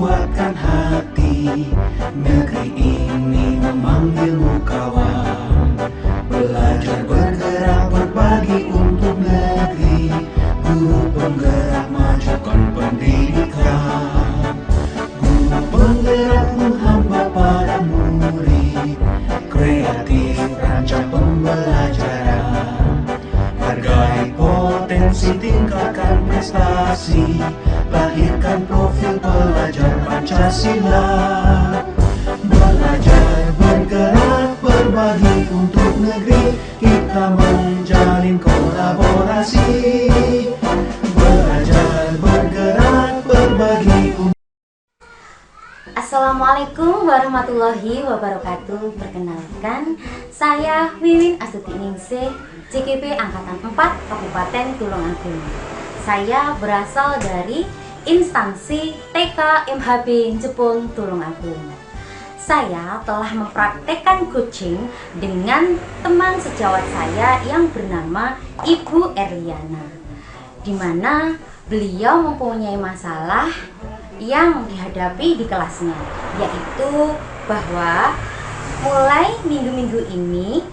kuatkan hati. Negeri ini memanggilmu kawan. Belajar bergerak berbagi untuk negeri. Guru penggerak majukan pendidikan. Guru penggerak menghamba para murid. Kreatif rancang pembelajaran. Hargai potensi, tingkatkan prestasi. Lahirkan profil pelajar Pancasila. Belajar bergerak berbagi untuk negeri. Kita menjalin kolaborasi. Belajar bergerak berbagi untuk. Assalamualaikum warahmatullahi wabarakatuh. Perkenalkan, saya Wiwin Astuti Ningsih, CGP Angkatan 4 Kabupaten Tulungagung. Saya berasal dari instansi TK MHB Jepun Tulungagung. Saya telah mempraktekkan coaching dengan teman sejawat saya yang bernama Ibu Erliana, di mana beliau mempunyai masalah yang dihadapi di kelasnya, yaitu bahwa mulai minggu-minggu ini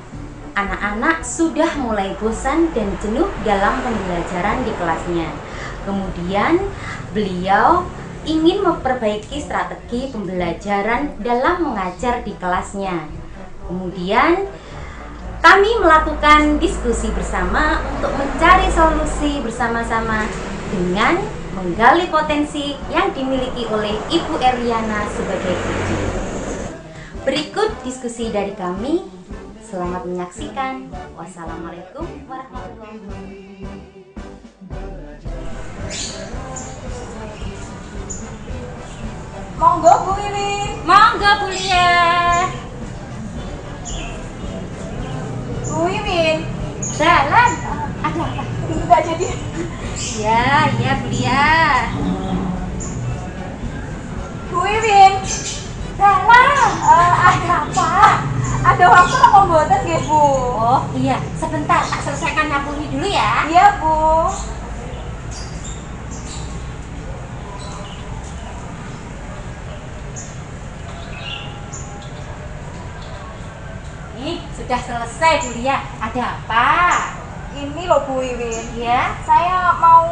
anak-anak sudah mulai bosan dan jenuh dalam pembelajaran di kelasnya. Kemudian beliau ingin memperbaiki strategi pembelajaran dalam mengajar di kelasnya. Kemudian kami melakukan diskusi bersama untuk mencari solusi bersama-sama dengan menggali potensi yang dimiliki oleh Ibu Erliana sebagai guru. Berikut diskusi dari kami. Selamat menyaksikan. Wassalamualaikum warahmatullahi wabarakatuh. Monggo Bu Wiwin. Monggo Bu Lia. Bu Wiwin, Jalan. Ada apa? enggak jadi. Ya Bu Lia. Bu Wiwin, Jalan. ada apa? Ada waktu apa mboten nggih, Bu? Oh iya, sebentar tak selesaikan nyapunya dulu ya. Iya, Bu. Nih, sudah selesai Bu Lia. Ada apa? Ini loh Bu Wiwin. Ya. Saya mau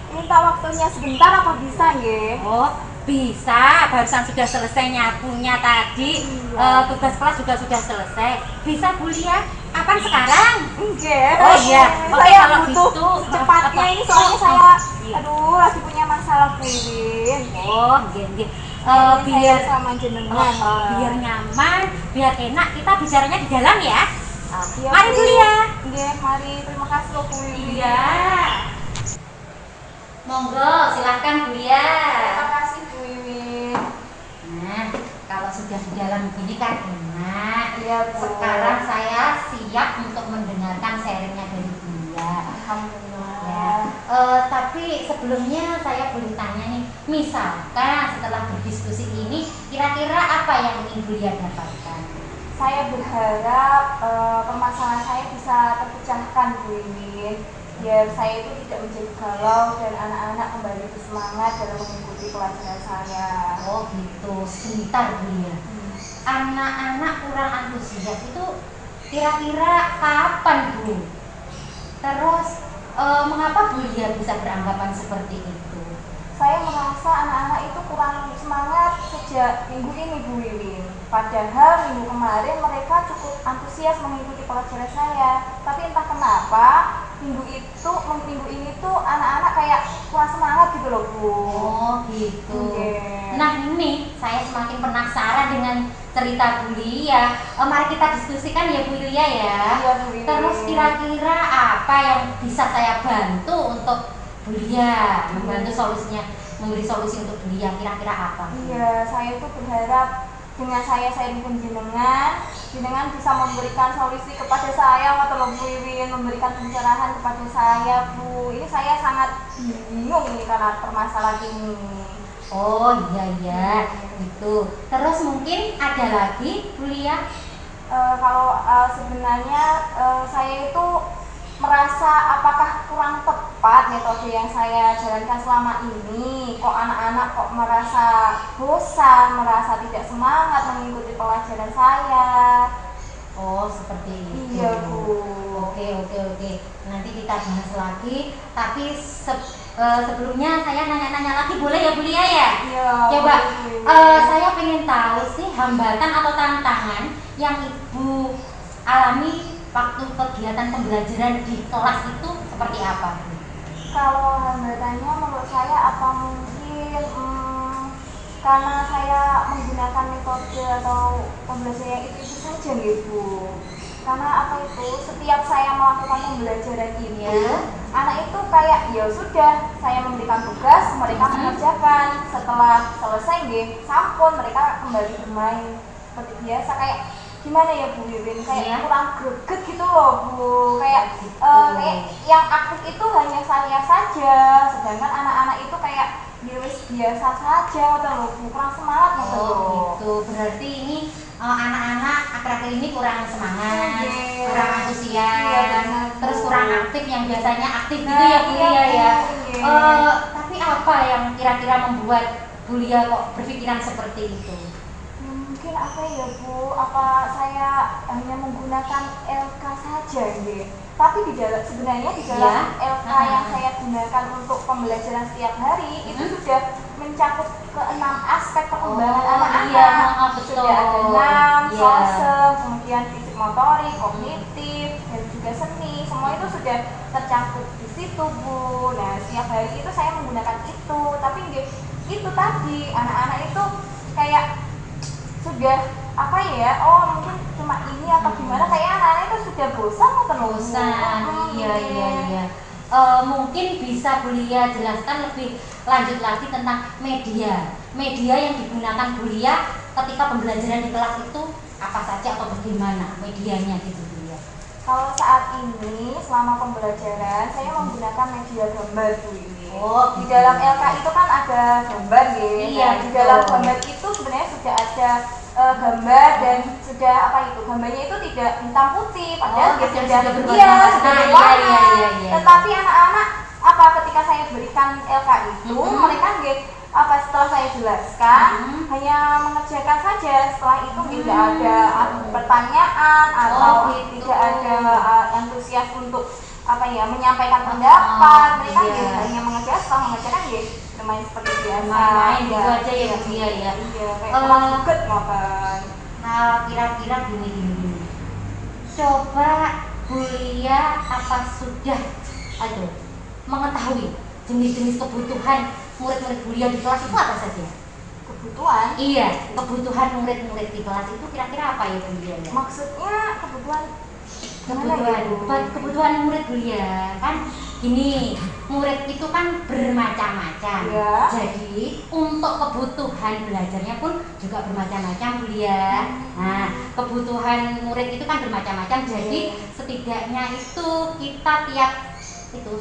minta waktunya sebentar, apa bisa nggih? Oh, bisa. Barusan sudah selesai nyapunya tadi. Iya. Tugas kelas juga sudah selesai. Bisa Bu Lia? Kapan sekarang? Nggih. Oh iya. Oke, Saya kalau butuh gitu, cepatnya apa? ini soalnya Oh, saya iya. aduh lagi punya masalah Bu Wiwin. Oh, nggih. Biar Biar sama jenengan. biar nyaman, biar enak, kita bicaranya di dalam ya. Iya, Mari Bu. Bu Lia. Nggih, mari. Terima kasih loh Bu Wiwin. Iya. Monggo, silahkan Bu Lia. Terima kasih Bu Wiwin. Nah, kalau sudah di dalam begini kan enak. Iya, Bu. Sekarang saya siap untuk mendengarkan sharingnya dari Bu Lia. Alhamdulillah. Ya. Tapi sebelumnya saya boleh tanya nih, misalkan setelah berdiskusi ini, kira-kira apa yang ingin Bu Lia dapatkan? Saya berharap permasalahan saya bisa terpecahkan Bu Wiwin, biar saya itu tidak menjadi galau dan anak-anak kembali bersemangat dalam mengikuti pelajaran saya. Oh gitu, sebentar Bu Lia. Anak-anak kurang antusias itu kira-kira kapan Bu? Terus mengapa Bu Lia bisa beranggapan seperti itu? Saya merasa anak-anak itu kurang semangat sejak minggu ini Bu Wiwin. Padahal minggu kemarin mereka cukup antusias mengikuti pelajaran saya. Tapi entah kenapa minggu ini tuh anak-anak kayak kurang semangat gitu loh Bu. Oh gitu. Oke. Nah ini saya semakin penasaran dengan cerita Bu Lia. Mari kita diskusikan ya Bu Lia ya. Iya, Bu Wiwin. Terus kira-kira apa yang bisa saya bantu untuk Bu Lia membantu solusinya, memberi solusi untuk Bu Lia, kira-kira apa? Iya, saya tuh berharap dengan saya pun jenengan bisa memberikan solusi kepada saya atau Bu Wiwin, memberikan pencerahan kepada saya Bu. Ini saya sangat bingung ini karena permasalahan ini. Oh iya gitu. Terus mungkin ada lagi Bu Lia? Kalau sebenarnya saya itu merasa apakah kurang tepat metode yang saya jalankan selama ini. Kok anak-anak kok merasa bosan, merasa tidak semangat mengikuti pelajaran saya. Oh, seperti itu. Iya, Bu. Oke. Nanti kita bahas lagi. Tapi sebelumnya saya nanya-nanya lagi, boleh ya Bu Lia ya? Iya. Coba, boleh. saya pengen tahu sih hambatan atau tantangan yang Ibu alami waktu kegiatan pembelajaran di kelas itu seperti apa? Kalau hambatannya menurut saya apa mungkin karena saya menggunakan metode atau pembelajaran itu saja nih Bu. Karena apa itu, setiap saya melakukan pembelajaran ini, anak itu kayak ya sudah, saya memberikan tugas, mereka mengerjakan. Setelah selesai sampun mereka kembali bermain seperti biasa. Kayak gimana ya Bu Wiwin, kayak kurang greget gitu loh Bu. Kayak kayak yang aktif itu hanya saya saja, sedangkan anak-anak itu kayak biasa saja loh Bu, kurang semangat gitu. Oh gitu, berarti ini anak-anak akhir-akhir ini kurang semangat, kurang antusias, terus kurang aktif yang biasanya aktif gitu ya Bu Lia ya. Tapi apa yang kira-kira membuat Bu Lia kok berpikiran seperti itu? Mungkin apa ya Bu, apa saya hanya menggunakan LK saja tapi sebenarnya di dalam LK yang saya gunakan untuk pembelajaran setiap hari itu sudah mencakup ke 6 aspek perkembangan anak-anak. Sudah ada 6, sosial, kemudian fisik motorik, kognitif, dan juga seni, semua itu sudah tercakup di situ Bu. Nah setiap hari itu saya menggunakan itu, tapi itu tadi anak-anak itu kayak sudah apa ya, mungkin cuma ini atau gimana, kayak anak-anak itu sudah bosan atau bosan. Iya. Mungkin bisa Bu Lia jelaskan lebih lanjut lagi tentang media yang digunakan Bu Lia ketika pembelajaran di kelas itu apa saja atau bagaimana medianya gitu Bu Lia? Kalau saat ini selama pembelajaran saya menggunakan media gambar Bu ini. Di dalam LK itu kan ada gambar Iya, di dalam gambar itu sebenarnya sudah ada gambar dan sudah gambarnya itu tidak hitam putih, padahal dia sudah berwarna. Tetapi anak-anak ketika saya berikan LK itu mereka setelah saya jelaskan hanya mengerjakan saja. Setelah itu tidak ada pertanyaan atau tidak ada antusias untuk menyampaikan pendapat. Mereka hanya mengerjakan, setelah mengerjakan bermain seperti biasa. Main gitu aja ya Bu Lia ya. Iya, kayak buket ngapain. Nah, kira-kira gini. Coba Bu Lia apa sudah mengetahui jenis-jenis kebutuhan murid-murid Bu Lia di kelas itu apa saja? Kebutuhan? Iya, kebutuhan murid-murid di kelas itu kira-kira apa ya Bu Lia? Maksudnya kebutuhan murid Bu Lia kan gini, murid itu kan bermacam-macam. Jadi untuk kebutuhan belajarnya pun juga bermacam-macam Bu Lia. Nah, kebutuhan murid itu kan bermacam-macam. Jadi setidaknya itu kita tiap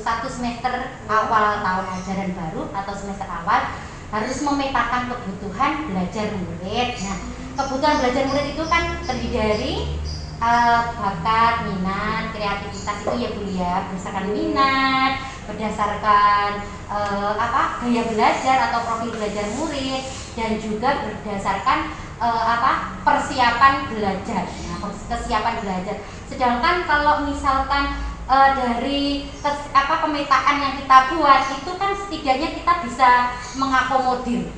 satu semester awal tahun ajaran baru atau semester awal harus memetakan kebutuhan belajar murid. Nah, kebutuhan belajar murid itu kan terdiri dari bakat, minat, kreativitas itu ya Bu Lia, berdasarkan minat, berdasarkan gaya belajar atau profil belajar murid, dan juga berdasarkan persiapan belajar. Nah, kesiapan belajar. Sedangkan kalau misalkan dari pemetaan yang kita buat itu kan setidaknya kita bisa mengakomodir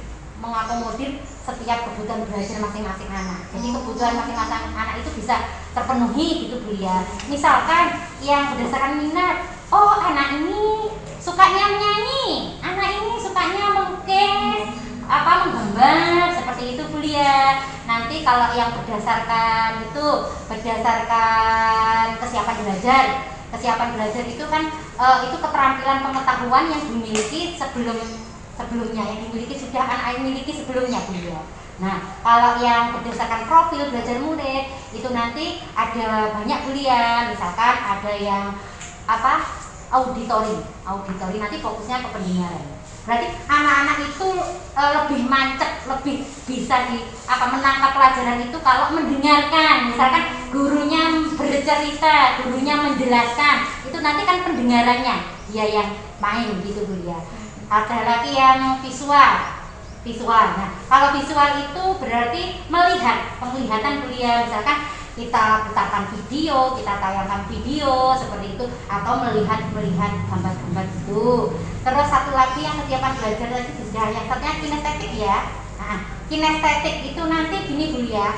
setiap kebutuhan belajar masing-masing anak. Jadi kebutuhan masing-masing anak itu bisa terpenuhi gitu Bu Lia. Misalkan yang berdasarkan minat, anak ini sukanya menyanyi, anak ini sukanya melukis, menggambar, seperti itu Bu Lia. Nanti kalau yang berdasarkan kesiapan belajar itu kan itu keterampilan pengetahuan yang dimiliki sebelumnya, yang dimiliki sudah anak miliki sebelumnya Bu Lia. Nah, kalau yang berdasarkan profil belajar murid itu nanti ada banyak Bu Lia. Misalkan ada yang auditori nanti fokusnya ke pendengaran. Berarti anak-anak itu lebih mancep, lebih bisa menangkap pelajaran itu kalau mendengarkan. Misalkan gurunya bercerita, gurunya menjelaskan, itu nanti kan pendengarannya dia yang main gitu Bu ya. Ada lagi yang visual. Nah, kalau visual itu berarti melihat, penglihatan kuliah, misalkan kita putarkan video, kita tayangkan video seperti itu, atau melihat gambar-gambar itu. Terus satu lagi yang kesiapan belajar tadi sudah, yang satunya kinestetik ya. Nah, kinestetik itu nanti gini Bu ya,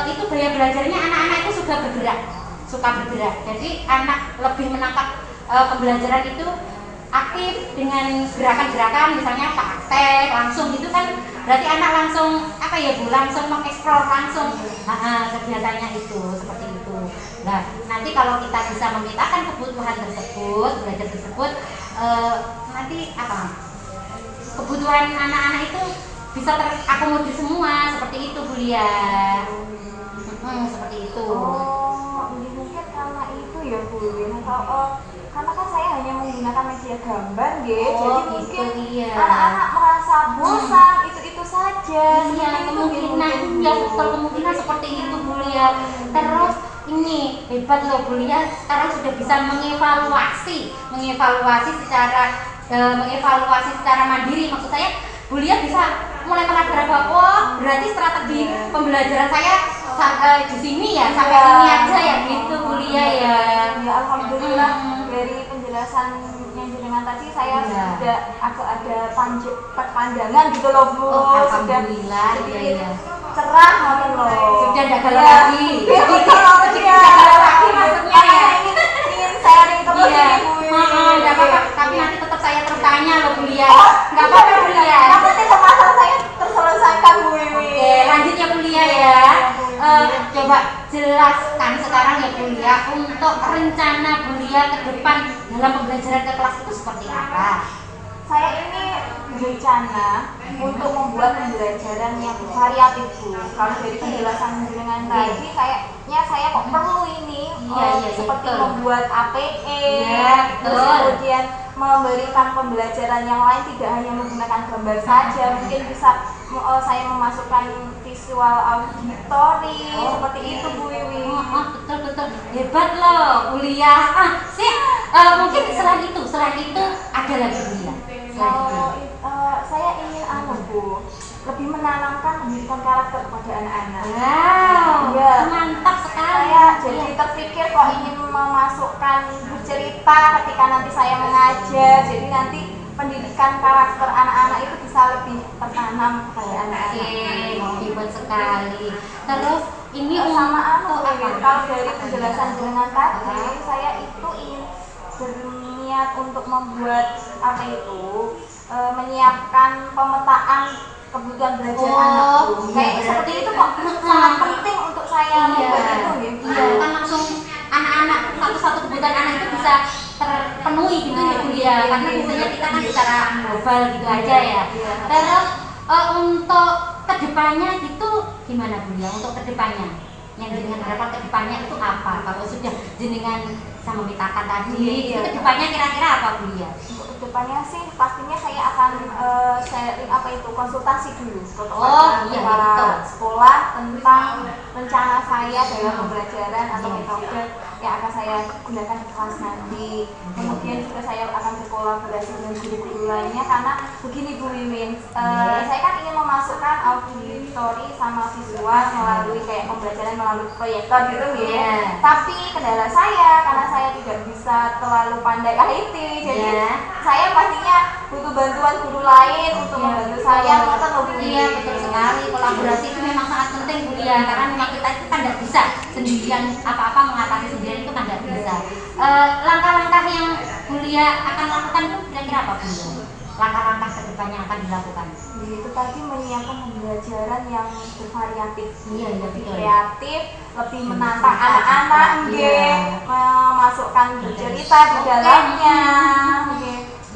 itu gaya belajarnya anak-anak itu suka bergerak. Jadi anak lebih menangkap pembelajaran itu aktif dengan gerakan-gerakan, misalnya praktek langsung gitu kan, berarti anak langsung langsung mengeksplor langsung kegiatannya itu seperti itu. Nah, nanti kalau kita bisa memetakan kebutuhan tersebut, belajar tersebut, nanti kebutuhan anak-anak itu bisa terakomodir semua seperti itu Bu Lia. Seperti itu. Mungkin karena itu ya Bu Win. Karena kan saya hanya menggunakan media gambar, jadi mungkin iya. anak-anak merasa bosan itu saja. Iya, kemungkinan seperti itu Bu Lia. Terus ini hebat loh Bu Lia, sekarang sudah bisa mengevaluasi secara mandiri. Maksud saya Bu Lia bisa mulai mengadap bahwa berarti strategi pembelajaran saya di sini ya sampai ini aja ya gitu Bu Lia ya. Ya alhamdulillah dari penjelasan yang jenengan tadi saya sudah agak ada pandangan gitu loh Bu. Alhamdulillah sedikit cerah banget loh. Sudah tidak galau lagi. Sedikit galau lagi maksudnya ya. Ingin sharing terus nih Bu. Enggak apa-apa, tapi nanti tetap saya terus tanya loh Bu Lia. Enggak apa-apa Bu Lia. Nanti pembahasan saya terselesaikan Bu Wiwi. Oke, lanjut ya Bu Lia ya. Coba jelaskan sekarang ya Bu Lia untuk rencana Bu Lia ke depan dalam pembelajaran ke kelas itu seperti apa? Saya ini berencana untuk membuat pembelajaran yang variatif Bu. Kalau dari penjelasan dengan tadi kayaknya saya kok perlu ini seperti betul. membuat APE, terus betul. kemudian memberikan pembelajaran yang lain tidak hanya menggunakan gambar saja, mungkin bisa saya memasukkan visual auditory seperti itu Bu Wiwi. Betul hebat loh kuliah. Mungkin selain itu ada lagi kuliah. Saya ingin Bu, lebih menanamkan pendidikan karakter kepada anak-anak. Wow, ya. mantap sekali. Saya jadi terpikir kok ingin memasukkan bercerita ketika nanti saya mengajar. Jadi nanti pendidikan karakter anak-anak itu bisa lebih tertanam kepada anak-anak. Hebat sekali. Terus ini sama untuk apa? Kalau dari penjelasan dengan tadi, saya itu ingin berniat untuk membuat menyiapkan pemetaan kebutuhan belajar anakku. Kayak seperti itu kok sangat penting untuk saya membuat itu ya. Kan langsung anak-anak satu kebutuhan anak itu bisa terpenuhi gitu ya Bu ya. Karena biasanya kita kan secara global gitu aja ya. Terus untuk kedepannya itu gimana Bu ya? Untuk kedepannya yang jenengan harapkan kedepannya itu apa? Kalau sudah jenengan sama memetakan tadi, itu kedepannya kira-kira apa Bu ya? Untuk kedepannya sih pastinya saya akan sharing konsultasi dulu para sekolah tentang rencana saya dalam pembelajaran atau metode yang akan saya gunakan di kelas nanti. Kemudian juga saya akan berkolaborasi dengan guru-guru lainnya karena begini Bu Wiwin, saya kan ingin memasukkan auditory sama visual melalui kayak pembelajaran melalui proyektor gitu ya. Tapi kendala saya karena saya tidak bisa terlalu pandai IT, jadi saya pastinya butuh bantuan guru lain untuk membantu saya. Iya betul sekali, kolaborasi itu memang sangat penting Bu Lia, karena memang kita itu kan tidak bisa sendirian apa-apa mengatasi sendirian itu kan tidak bisa. Langkah-langkah yang Bu Lia akan lakukan itu kira-kira apa Bu Lia? Langkah-langkah ke depan yang akan dilakukan? Itu tadi menyiapkan pembelajaran yang bervariatif, betul. Kreatif, lebih menantang anak-anak, memasukkan bercerita di dalamnya.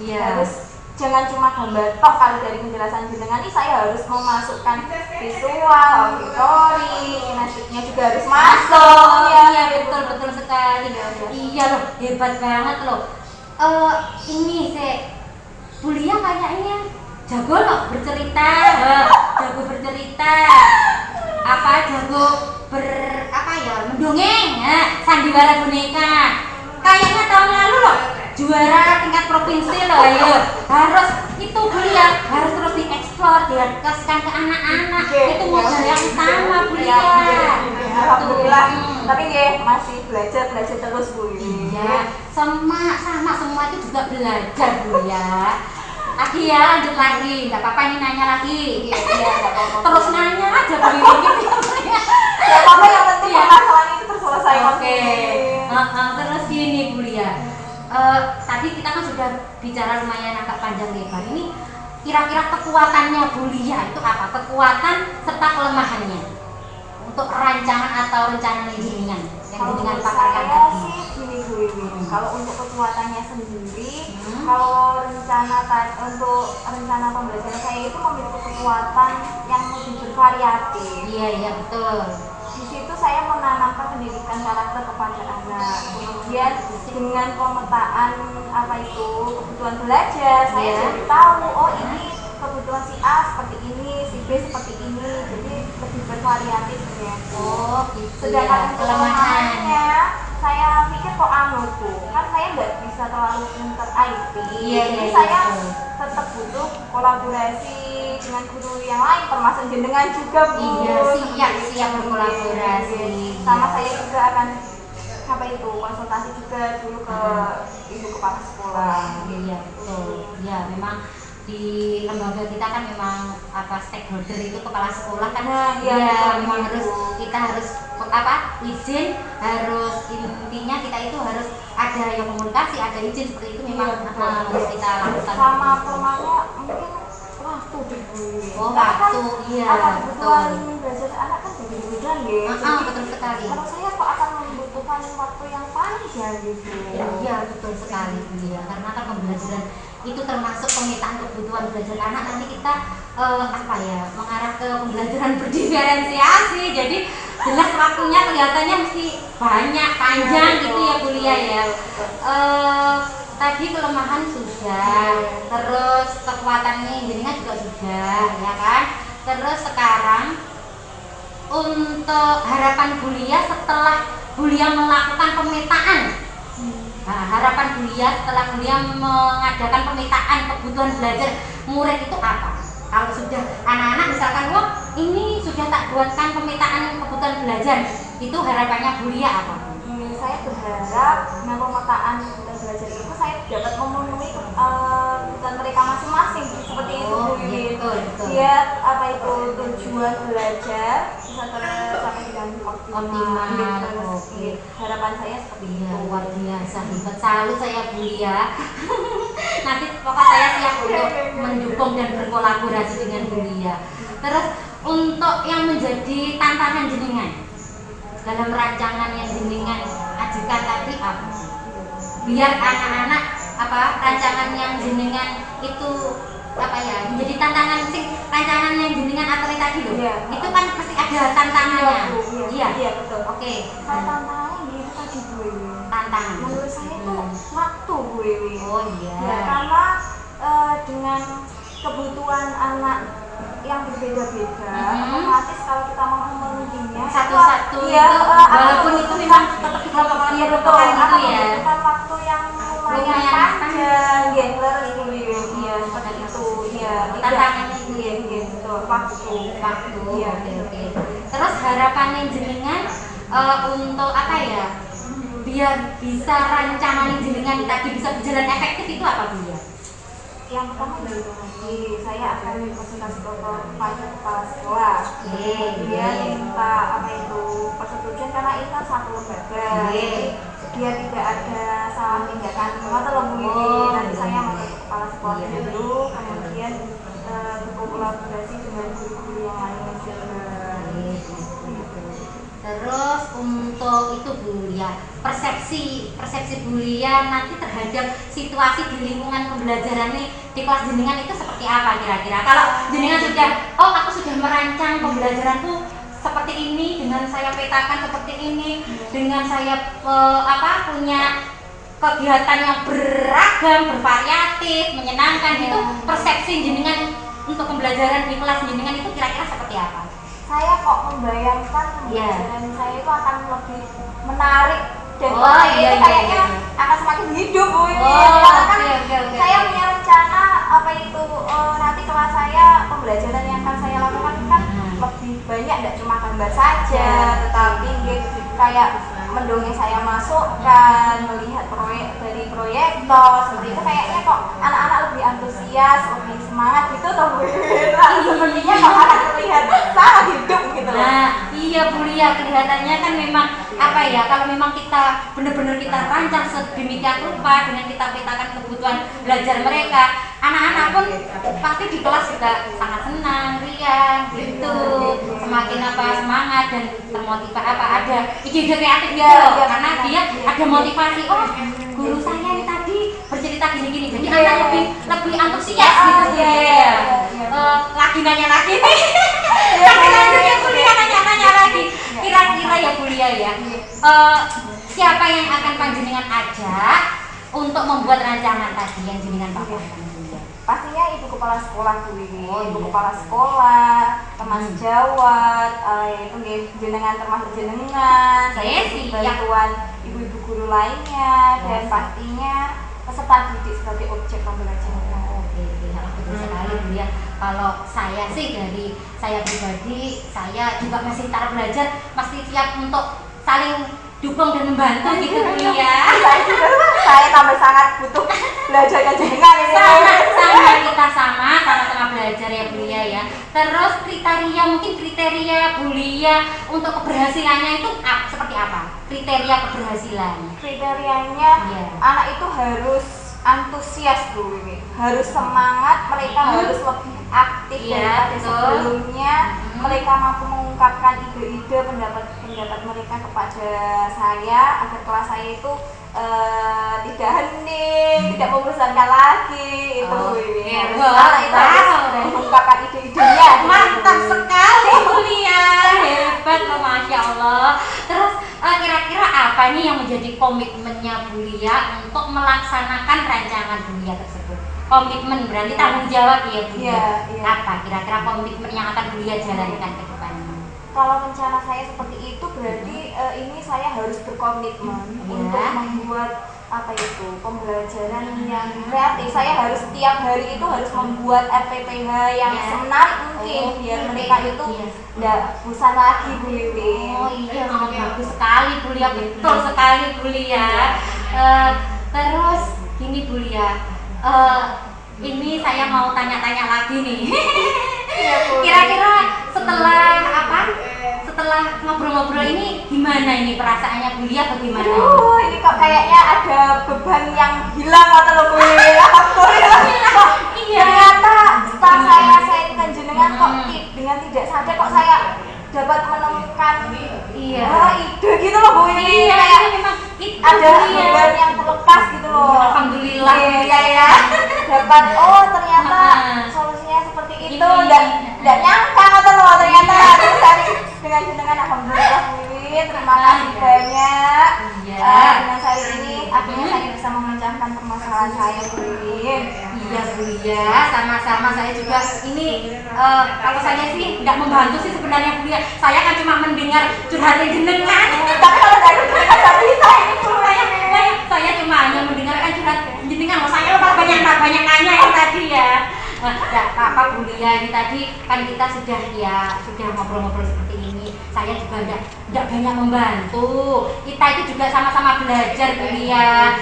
Terus jangan cuma gambar tok. Kalau dari penjelasan jenengan ini saya harus memasukkan visual, auditory, kinestetiknya juga harus masuk. Iya betul sekali. Iya loh, hebat banget loh. Ini Bu Lia kayaknya jago loh bercerita, jago mendongeng, sandiwara boneka. Kayaknya tahun lalu juara tingkat provinsi loh ya. Harus itu Bulia, harus terus dieksplor, dikasihkan ke anak-anak. Itu modal yang utama Bulia. Alhamdulillah. Tapi ya masih belajar terus Bu. Iya, sama semua itu juga belajar Bulia. Lagi ya, lanjut lagi, nggak apa-apa ini nanya lagi. Iya, nggak apa-apa. Terus nanya aja Bulia gitu ya. Nggak apa-apa, yang penting permasalahan itu terselesaikan. Oke. Terus gini Bulia. Tadi kita kan sudah bicara lumayan agak panjang lebar. Ini kira-kira kekuatannya Bulia itu apa? Kekuatan serta kelemahannya untuk rancangan atau rencana jenengan yang jenengan paparkan saya tadi. sih gini Bu Wiwin, kalau untuk kekuatannya sendiri, kalau untuk rencana pembelajaran saya itu memiliki kekuatan yang lebih bervariatif. Iya betul. Di situ saya menanamkan pendidikan karakter kepada anak. Kemudian dengan pemetaan kebutuhan belajar, saya jadi tahu ini kebutuhan si A seperti ini, si B seperti ini. Jadi lebih bervariatif ya. Oh gitu. Sedangkan Ya, kelemahannya. saya pikir kok Bu, kan saya nggak bisa terlalu pinter IT. Iya, Jadi saya betul. tetap butuh kolaborasi dengan guru yang lain, termasuk jenengan juga Bu. Iya, siap berkolaborasi. Sama Iya. saya juga akan konsultasi juga dulu ke ibu kepala sekolah. Iya betul. Ya memang di lembaga kita kan memang stakeholder itu kepala sekolah kan. Memang kita harus izin, harus intinya kita itu harus ada yang komunikasi, ada izin seperti itu memang harus kita lakukan. Sama formalnya mungkin waktu deh Bu. Waktu, iya kebutuhan betul. belajar anak kan beda-beda ya. Betul sekali. Kalau saya kok akan membutuhkan waktu yang panjang gitu. Iya betul sekali ya, karena kan pembelajaran itu termasuk pemetaan kebutuhan belajar anak. Nanti kita mengarah ke pembelajaran berdiferensiasi, jadi jelas waktunya kelihatannya mesti panjang gitu ya Bulia ya. Tadi kelemahan sudah, terus kekuatannya jenengan juga sudah ya kan. Terus sekarang untuk harapan Bulia setelah Bulia melakukan pemetaan. Nah, harapan Bulia setelah Bulia mengadakan pemetaan kebutuhan belajar murid itu apa? Kalau sudah anak-anak misalkan, ini sudah tak buatkan pemetaan kebutuhan belajar, itu harapannya Bulia apa? Saya berharap dengan pemetaan kebutuhan belajar itu saya dapat memenuhi kebutuhan mereka masing-masing seperti itu Bu Wiwin. Betul. Biar tujuan belajar bisa tercapai dengan optimal. Oke. Harapan saya seperti itu. Luar biasa, hebat. Salut saya Bulia. Nanti pokok saya siap untuk mendukung dan berkolaborasi dengan Bulia. Terus untuk yang menjadi tantangan jenengan dalam rancangan yang jenengan ajukan tadi apa? Biar anak-anak rancangan yang jenengan itu menjadi tantangan rancangan yang jenengan atur tadi loh. Itu kan pasti ada tantangannya. Iya betul. Oke. Tantangannya itu tadi Bu Wiwin. Tantangan. Menurut saya itu waktu Bu Wiwin. Oh iya. Ya, karena dengan kebutuhan anak yang berbeda-beda, otomatis kalau kita mau memenuhinya satu-satu walaupun itu memang tetap kita membutuhkan gitu ya. Membutuhkan waktu yang lumayan panjang, terus iya seperti itu. Iya, tantangannya itu betul. Waktu. Iya. Oke. Terus harapannya jenengan untuk biar bisa rancangan jenengan tadi bisa berjalan efektif itu apa Bu ya? Yang pertama saya akan konsultasi ke kepala sekolah. Dia minta persetujuan karena ini kan satu lembaga. Biar tidak ada salah tindakan nanti saya mau ke kepala sekolah dulu, kemudian berkolaborasi dengan guru-guru yang lain juga. Terus untuk itu Bulia, persepsi Bulia nanti terhadap situasi di lingkungan pembelajaran nih di kelas jenengan itu seperti apa kira-kira? Kalau jenengan sudah, aku sudah merancang pembelajaranku seperti ini, dengan saya petakan seperti ini, dengan saya punya kegiatan yang beragam, bervariatif, menyenangkan, itu persepsi jenengan untuk pembelajaran di kelas jenengan itu kira-kira seperti apa? Saya kok membayangkan pembelajaran saya itu akan lebih menarik dan kayaknya akan semakin hidup Bu Wiwin. Oh, Karena kan oke. saya punya rencana apa itu nanti kelas saya pembelajaran yang akan saya lakukan kan lebih banyak, tidak cuma gambar saja, tetapi kayak mendongeng saya masukkan, melihat proyek dari proyektor seperti itu, kayaknya kok anak-anak lebih antusias, lebih semangat gitu toh Bu Wiwin. Sepertinya kok akan terlihat sangat hidup gitu loh. Nah, iya Bu Lia, kelihatannya kan memang apa ya, kalau memang kita benar-benar kita rancang sedemikian rupa dengan kita petakan kebutuhan belajar mereka, anak-anak pun pasti di kelas juga sangat senang, riang gitu, semakin semangat dan termotivasi, ada ide-ide kreatif gitu loh, karena dia ada motivasi. Oh, guru saya ini tadi bercerita gini-gini, jadi anak lebih antusias gitu Bu Lia. Lagi nanya lagi nih. Sampai lanjut ya Bu Lia, nanya lagi. Kira-kira ya Bu Lia ya, siapa yang akan panjenengan ajak untuk membuat rancangan tadi yang jenengan paparkan Bu Lia? Pastinya ibu kepala sekolah Bu Wiwin, ibu kepala sekolah, teman sejawat, itu jenengan termasuk jenengan, Saya sih, bantuan ibu-ibu guru lainnya, dan pastinya peserta didik sebagai objek pembelajaran. Oke, betul sekali Bu Lia. Kalau saya sih, dari saya pribadi, saya juga masih taraf belajar, pasti siap untuk saling dukung dan membantu gitu Bu Lia. Saya tambah sangat butuh belajar jenengan ini. Sama kita sama-sama belajar ya Bu Lia ya. Terus mungkin kriteria Bu Lia untuk keberhasilannya itu seperti apa? Kriteria keberhasilan. Kriterianya anak itu harus antusias Bu Wiwin, harus semangat, mereka harus lebih aktif daripada sebelumnya. Mereka mampu mengungkapkan ide-ide, pendapat mereka kepada saya agar kelas saya itu tidak hening, tidak membosankan lagi itu Bu Wiwin. Anak itu harus mengungkapkan ide-idenya. Mantap sekali Bu Lia, hebat loh, Masya Allah. Terus kira-kira apa nih yang menjadi komitmennya Bu Lia untuk melaksanakan rancangan Bu Lia tersebut? Komitmen berarti tanggung jawab ya Bu Lia. Apa kira-kira komitmen yang akan Bu Lia jalankan ke depannya? Kalau rencana saya seperti itu berarti ini saya harus berkomitmen untuk membuat apa itu pembelajaran yang kreatif. Saya harus setiap hari itu harus membuat RPPH yang semenarik mungkin biar mereka itu tidak bosan lagi Bu Wiwin. Oh iya, bagus sekali Bu Lia, betul sekali Bu Lia. Terus gini Bu Lia, ini saya mau tanya-tanya lagi nih. Kira-kira setelah ngobrol-ngobrol ini gimana ini perasaannya Bu Lia, bagaimana? Ini kok kayaknya ada beban yang hilang atau Bu Wiwin. Alhamdulillah. Iya. Ternyata setelah saya ikutkan jenengan kok dengan tidak sadar kok saya dapat menemukan ide gitu loh Bu Wiwin. Iya, kayak memang ada beban yang terlepas gitu loh. Alhamdulillah. Iya, dapat ternyata solusinya seperti itu. Enggak nyangka atau loh ternyata terus hari dengan jenengan. Alhamdulillah Bu Wiwin, terima kasih banyak. Dengan saya ini akhirnya saya bisa memecahkan permasalahan saya Bu Wiwin. Iya Bu Lia, sama-sama. Saya juga ini kalau saya sih nggak membantu sih sebenarnya Bu Lia. Saya kan cuma mendengar curhatan jenengan. Tapi kalau dari jenengan nggak bisa ini Bu. Saya cuma hanya mendengarkan curhat jenengan. Saya banyak nanya yang tadi ya. Nggak apa-apa Bu Lia, ini tadi kan kita sudah ngobrol-ngobrol seperti ini. Saya juga nggak banyak membantu. Kita itu juga sama-sama belajar Bu Lia.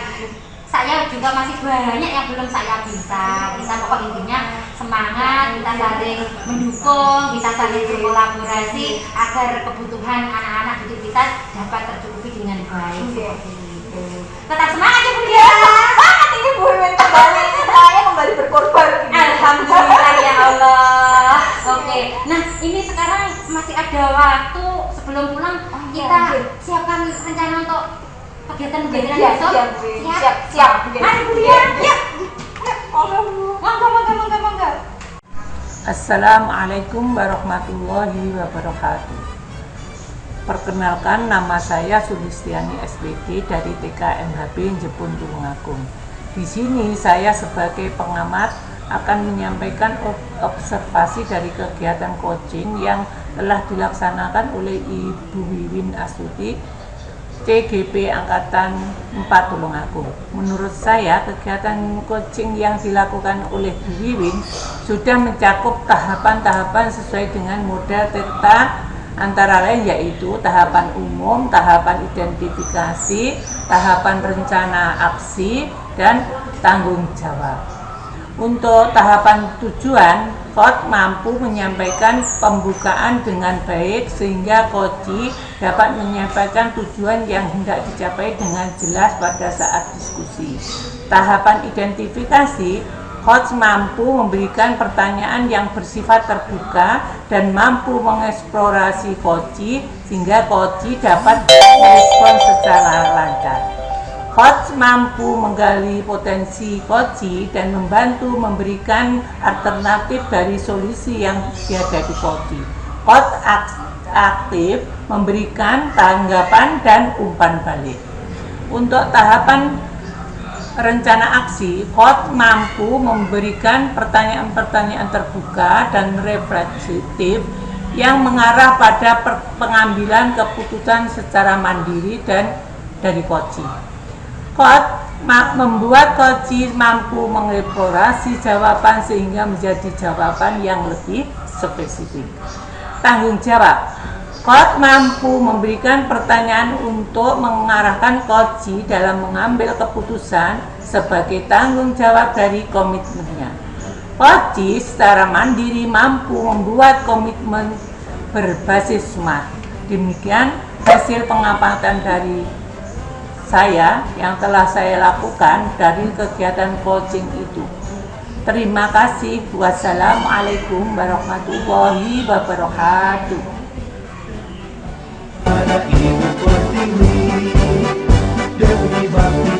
Saya juga masih banyak yang belum saya bisa. Kita pokok intinya semangat, kita saling mendukung, kita saling berkolaborasi agar kebutuhan anak-anak didik kita dapat tercukupi dengan baik. Seperti itu. Tetap semangat ya Bu Lia. Semangat ini Bu Wiwin, kembali berkorban. Alhamdulillah ya Allah. Oke. Nah, ini sekarang masih ada waktu sebelum pulang. Kita siapkan rencana untuk kegiatan-kegiatan besok. Siap. Mari Bu Lia. Yuk. Monggo. Assalamualaikum warahmatullahi wabarakatuh. Perkenalkan, nama saya Sulistiani SPG dari TK MHB Jepun Tulungagung. Di sini saya sebagai pengamat akan menyampaikan observasi dari kegiatan coaching yang telah dilaksanakan oleh Ibu Wiwin Astuti CGP Angkatan 4 Tulungagung. Menurut saya, kegiatan coaching yang dilakukan oleh Bu Wiwin sudah mencakup tahapan-tahapan sesuai dengan model TETA, antara lain yaitu tahapan umum, tahapan identifikasi, tahapan rencana aksi, dan tanggung jawab. Untuk tahapan tujuan, coach mampu menyampaikan pembukaan dengan baik sehingga coach dapat menyampaikan tujuan yang hendak dicapai dengan jelas pada saat diskusi. Tahapan identifikasi, coach mampu memberikan pertanyaan yang bersifat terbuka dan mampu mengeksplorasi coach sehingga coach dapat merespon secara lancar. Coach mampu menggali potensi coach dan membantu memberikan alternatif dari solusi yang dihadapi coach. Coach aktif memberikan tanggapan dan umpan balik. Untuk tahapan rencana aksi, coach mampu memberikan pertanyaan-pertanyaan terbuka dan reflektif yang mengarah pada pengambilan keputusan secara mandiri dan dari coach. Coach membuat coach mampu mengeksplorasi jawaban sehingga menjadi jawaban yang lebih spesifik. Tanggung jawab, coach mampu memberikan pertanyaan untuk mengarahkan coach dalam mengambil keputusan sebagai tanggung jawab dari komitmennya. Coach secara mandiri mampu membuat komitmen berbasis SMART. Demikian hasil pengamatan dari saya yang telah saya lakukan dari kegiatan coaching itu. Terima kasih. Wassalamualaikum warahmatullahi wabarakatuh. Pada Ibu Pertiwi, Dewi Bakti